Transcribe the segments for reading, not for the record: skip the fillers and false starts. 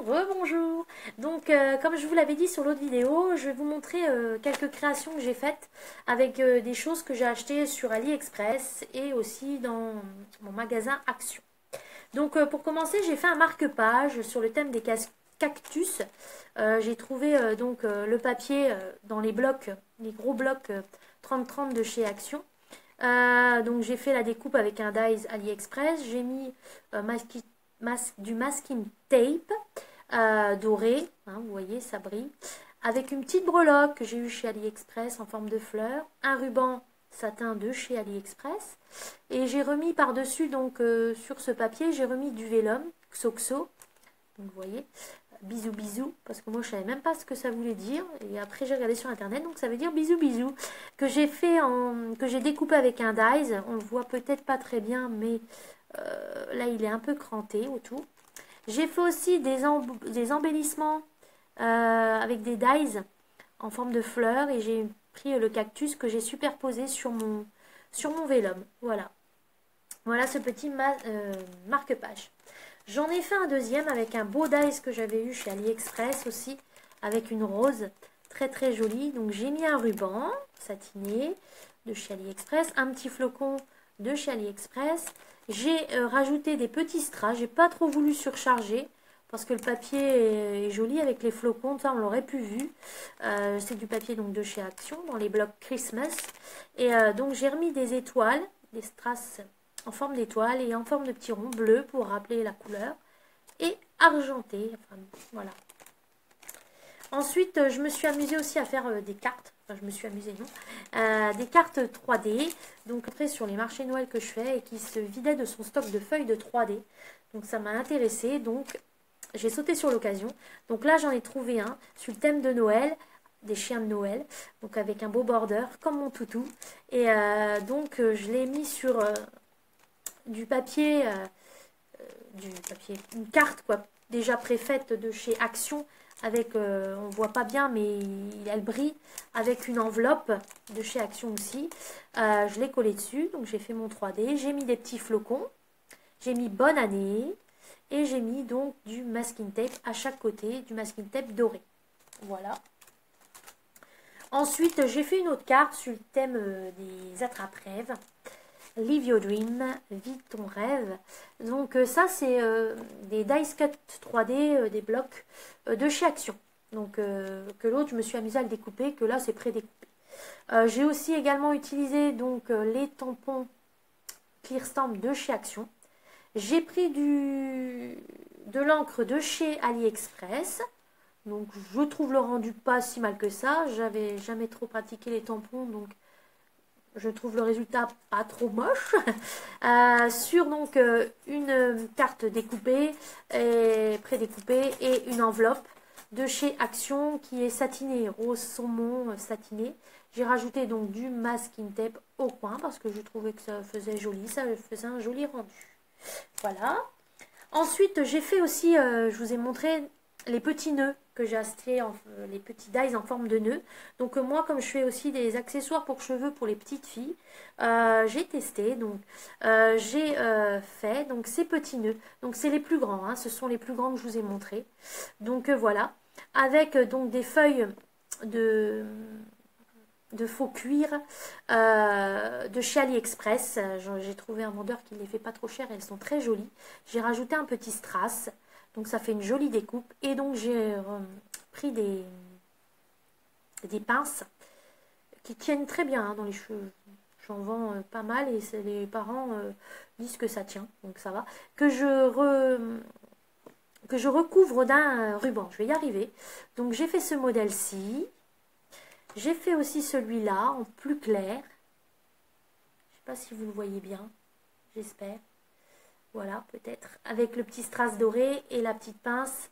Rebonjour. Donc comme je vous l'avais dit sur l'autre vidéo, je vais vous montrer quelques créations que j'ai faites avec des choses que j'ai achetées sur AliExpress et aussi dans mon magasin Action. Donc pour commencer, j'ai fait un marque-page sur le thème des cactus. J'ai trouvé le papier dans les blocs, les gros blocs 30-30 de chez Action. Donc j'ai fait la découpe avec un dies AliExpress. J'ai mis du masking tape doré, hein, vous voyez, ça brille, avec une petite breloque que j'ai eue chez AliExpress en forme de fleur, un ruban satin de chez AliExpress, et j'ai remis par-dessus, donc sur ce papier, j'ai remis du vélum, Xoxo, donc vous voyez, bisous bisous, parce que moi je savais même pas ce que ça voulait dire, et après j'ai regardé sur internet, donc ça veut dire bisous bisous, que j'ai fait que j'ai découpé avec un dies, on le voit peut-être pas très bien, mais là il est un peu cranté autour. J'ai fait aussi des embellissements avec des dies en forme de fleurs et j'ai pris le cactus que j'ai superposé sur mon vélum. Voilà. Voilà ce petit marque-page. J'en ai fait un deuxième avec un beau dies que j'avais eu chez AliExpress aussi, avec une rose très très jolie. Donc j'ai mis un ruban satiné de chez AliExpress, un petit flocon de chez AliExpress. J'ai rajouté des petits strass, j'ai pas trop voulu surcharger parce que le papier est joli avec les flocons, ça on l'aurait pu vu. C'est du papier donc de chez Action dans les blocs Christmas. Et donc j'ai remis des étoiles, des strass en forme d'étoile et en forme de petits ronds bleus pour rappeler la couleur. Et argenté, enfin voilà. Ensuite, je me suis amusée aussi à faire des cartes. Enfin, je me suis amusée, non. Des cartes 3D. Donc, après, sur les marchés Noël que je fais et qui se vidaient de son stock de feuilles de 3D. Donc, ça m'a intéressée. Donc, j'ai sauté sur l'occasion. Donc, là, j'en ai trouvé un sur le thème de Noël. Des chiens de Noël. Donc, avec un beau border, comme mon toutou. Et je l'ai mis sur du papier. Une carte, quoi. Déjà préfaite de chez Action. Avec, on voit pas bien, mais elle brille, avec une enveloppe de chez Action aussi. Je l'ai collé dessus, donc j'ai fait mon 3D. J'ai mis des petits flocons, j'ai mis bonne année, et j'ai mis donc du masking tape à chaque côté, du masking tape doré. Voilà. Ensuite, j'ai fait une autre carte sur le thème des attrape-rêves. Live your dream, vis ton rêve. Donc ça c'est des dice cut 3D, des blocs de chez Action. Donc que l'autre je me suis amusée à le découper, que là c'est pré-découpé. J'ai aussi également utilisé donc les tampons Clear Stamp de chez Action. J'ai pris de l'encre de chez AliExpress. Donc je trouve le rendu pas si mal que ça. J'avais jamais trop pratiqué les tampons, donc je trouve le résultat pas trop moche. Sur donc une carte découpée et pré-découpée et une enveloppe de chez Action qui est satinée, rose saumon satiné. J'ai rajouté donc du masking tape au coin parce que je trouvais que ça faisait joli, ça faisait un joli rendu. Voilà. Ensuite, j'ai fait aussi, je vous ai montré les petits nœuds que j'ai acheté, les petits dies en forme de nœuds. Donc moi, comme je fais aussi des accessoires pour cheveux pour les petites filles, j'ai testé, donc j'ai fait donc ces petits nœuds. Donc c'est les plus grands, hein, ce sont les plus grands que je vous ai montrés. Donc voilà, avec donc des feuilles de faux cuir de chez AliExpress. J'ai trouvé un vendeur qui ne les fait pas trop cher, elles sont très jolies. J'ai rajouté un petit strass, donc ça fait une jolie découpe. Et donc j'ai pris des pinces qui tiennent très bien hein, dans les cheveux. J'en vends pas mal et les parents disent que ça tient, donc ça va. Que je recouvre d'un ruban, je vais y arriver. Donc j'ai fait ce modèle-ci. J'ai fait aussi celui-là en plus clair. Je ne sais pas si vous le voyez bien. J'espère. Voilà, peut-être. Avec le petit strass doré et la petite pince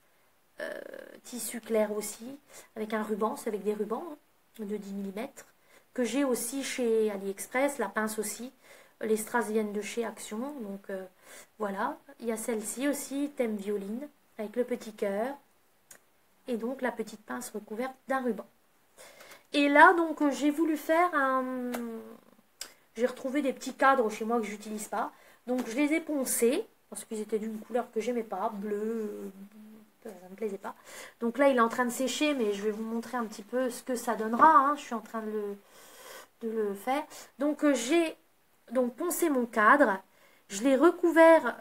tissu clair aussi. Avec un ruban. C'est avec des rubans hein, de 10 mm. Que j'ai aussi chez AliExpress. La pince aussi. Les strass viennent de chez Action. Donc voilà. Il y a celle-ci aussi. Thème violine. Avec le petit cœur. Et donc la petite pince recouverte d'un ruban. Et là, donc, j'ai voulu faire un... J'ai retrouvé des petits cadres chez moi que j'utilise pas. Donc, je les ai poncés, parce qu'ils étaient d'une couleur que j'aimais pas, bleu, ça me plaisait pas. Donc là, il est en train de sécher, mais je vais vous montrer un petit peu ce que ça donnera. Hein. Je suis en train de le faire. Donc j'ai donc poncé mon cadre. Je l'ai recouvert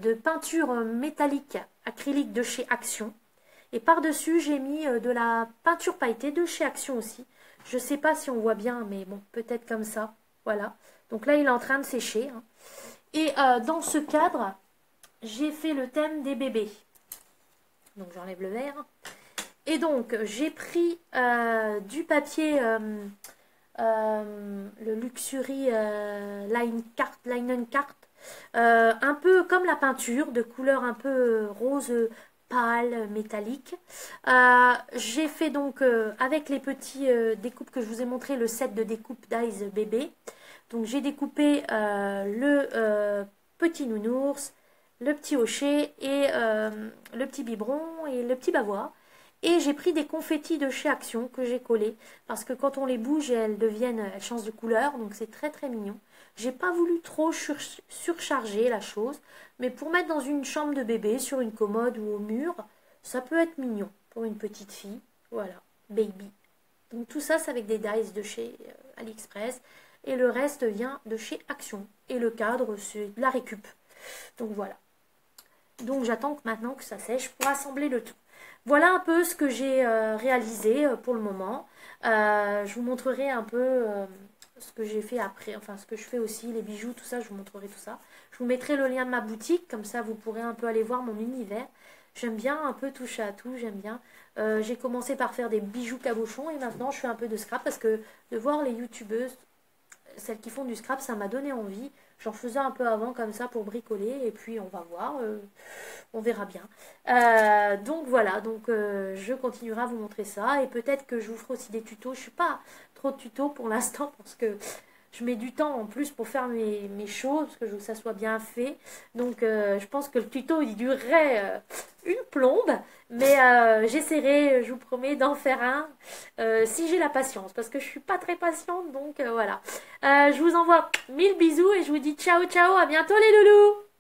de peinture métallique acrylique de chez Action. Et par-dessus, j'ai mis de la peinture pailletée de chez Action aussi. Je ne sais pas si on voit bien, mais bon, peut-être comme ça. Voilà. Donc là, il est en train de sécher. Hein. Et dans ce cadre, j'ai fait le thème des bébés. Donc j'enlève le verre. Et donc, j'ai pris du papier, le Luxury Linen Cart, un peu comme la peinture, de couleur un peu rose pâle, métallique. J'ai fait donc avec les petits découpes que je vous ai montré, le set de découpe d'Ice bébé. Donc j'ai découpé le petit nounours, le petit hocher et le petit biberon et le petit bavoir. Et j'ai pris des confettis de chez Action que j'ai collés parce que quand on les bouge, elles changent de couleur, donc c'est très très mignon. J'ai pas voulu trop surcharger la chose, mais pour mettre dans une chambre de bébé, sur une commode ou au mur, ça peut être mignon pour une petite fille. Voilà, baby. Donc tout ça, c'est avec des dies de chez AliExpress et le reste vient de chez Action. Et le cadre, c'est de la récup. Donc voilà. Donc j'attends maintenant que ça sèche pour assembler le tout. Voilà un peu ce que j'ai réalisé pour le moment. Je vous montrerai un peu ce que j'ai fait après, enfin ce que je fais aussi, les bijoux, tout ça, je vous montrerai tout ça. Je vous mettrai le lien de ma boutique, comme ça vous pourrez un peu aller voir mon univers. J'aime bien un peu toucher à tout, j'aime bien. J'ai commencé par faire des bijoux cabochons et maintenant je fais un peu de scrap parce que de voir les youtubeuses, celles qui font du scrap, ça m'a donné envie. J'en faisais un peu avant comme ça pour bricoler et puis on va voir, on verra bien. Donc voilà, donc je continuerai à vous montrer ça et peut-être que je vous ferai aussi des tutos. Je suis pas trop de tutos pour l'instant parce que je mets du temps en plus pour faire mes choses parce que je veux que ça soit bien fait. Donc je pense que le tuto il durerait une plombe. Mais j'essaierai, je vous promets, d'en faire un si j'ai la patience. Parce que je suis pas très patiente. Donc voilà. Je vous envoie 1000 bisous et je vous dis ciao ciao. À bientôt les loulous.